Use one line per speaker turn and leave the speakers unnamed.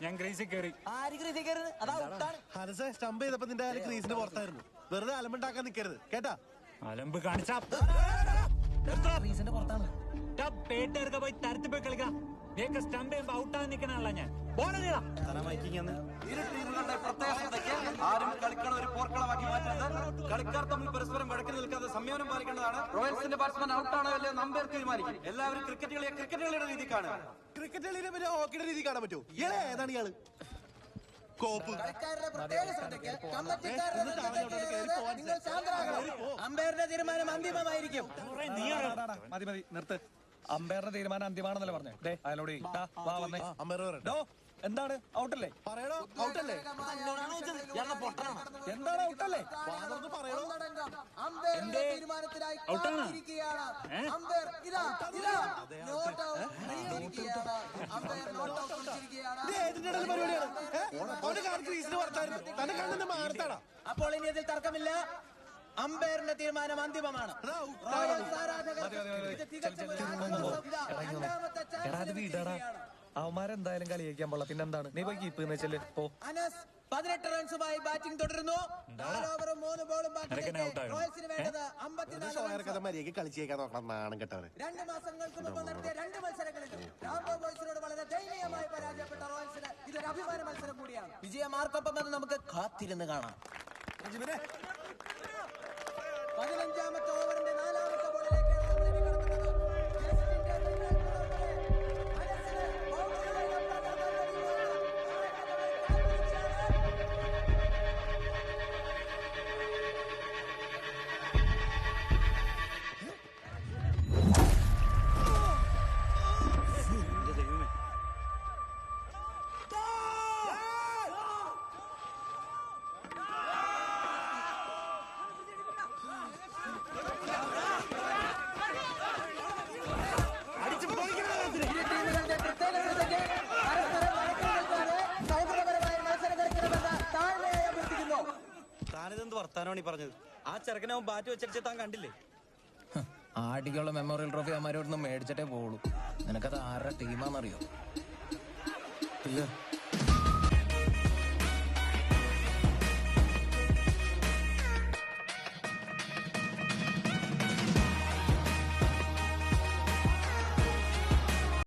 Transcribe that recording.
ഞാൻ ക്രീസിൽ കയറി.
സ്റ്റംപ് ചെയ്തപ്പോ നിന്റെ ക്രീസിന് പുറത്തായിരുന്നു. വെറുതെ അലമ്പുണ്ടാക്കാൻ നിക്കരുത് കേട്ടാ.
അലമ്പ് കാണിച്ചാ
പുറത്താണ്.
പോയി തരത്തി പോയി കളിക്കാം. സ്റ്റംപ് ചെയ്യുമ്പോ ഔട്ടാൻ നിക്കണല്ല ഞാൻ.
ഇരു ടീമുകളുടെ പ്രത്യേക ശ്രദ്ധയ്ക്ക് ആരും കളിക്കണം ഒരു പോർക്കളമാക്കി മാറ്റരുത്. കളിക്കാർ തമ്മിൽ പരസ്പരം വഴക്കി നിൽക്കാതെ സംയമനം പാലിക്കേണ്ടതാണ്. റോയൽസിന്റെ ബാറ്റ്സ്മാൻ ഔട്ടാണോ അല്ലയോ നമ്പർ തീരുമാനിക്കും. എല്ലാവരും ക്രിക്കറ്റ് കളിയെ ക്രിക്കറ്റ് കളിയുടെ രീതി കാണുക.
ക്രിക്കറ്റ് കളിയുടെ പിന്നെ ഹോക്കിയുടെ രീതി കാണാൻ പറ്റുമോ? ഏതാണ് ഇയാള്? കോപ്പ്
അമ്പയറിന്റെ തീരുമാനം അന്തിമമായിരിക്കും.
മതി മതി നിർത്ത്. അമ്പയറിന്റെ തീരുമാനം അന്തിമാണെന്നല്ലേ പറഞ്ഞേ. അയാളോട് എന്താണ് ഔട്ടല്ലേ?
പറയണോ ഔട്ടല്ലേ?
എന്താണ് ഔട്ടല്ലേ?
അപ്പോൾ ഇനി ഇതിൽ തർക്കമില്ല. അമ്പയറിന്റെ തീരുമാനം അന്തിമമാണ്.
അവന്മാരെന്തായാലും കളിയേക്കാൻ പോള. പിന്നെന്താണ്? നീ പോയി കീപ്പ് വെച്ചല്ലേ പോ.
18 റൺസുമായി ബാറ്റിംഗ് തുടരുന്നു. 4 ഓവറും 3 ബോളും ബാക്കി. റോയൽസിന് വേണ്ടത് 54
കളിച്ചേക്കാൻ നോക്കണം. നാണം കെട്ടവര്
2 മാസങ്ങൾക്ക് മുമ്പ് നടത്തിയ 2 മത്സരങ്ങളിലും രാംബോ ബോയ്സിനോട് വളരെ ദയനീയമായി പരാജയപ്പെട്ട റോയൽസിന് ഇതൊരു അഭിമാന മത്സരം കൂടിയാണ്. വിജയമാർക്കൊപ്പം എന്ന് നമുക്ക് കാത്തിരുന്ന് കാണാം. 15ാമത്തെ ഓവറിന്റെ 4ാമത്തെ ബോളിലേക്കാണ് നമ്മൾ ഇനി കടക്കുന്നത്.
താനിതെന്ത് വർത്താനമാണ് ഈ പറഞ്ഞത്? ആ ചെറുക്കനാവും ബാറ്റ് വെച്ചടിച്ച് താൻ കണ്ടില്ലേ?
ആടിക്കുള്ള മെമ്മോറിയൽ ട്രോഫി അമ്മമാരോടൊന്നും മേടിച്ചിട്ടേ പോളൂ. നിനക്കത് ആരുടെ ടീമാണെന്നറിയോ?
ഇല്ല.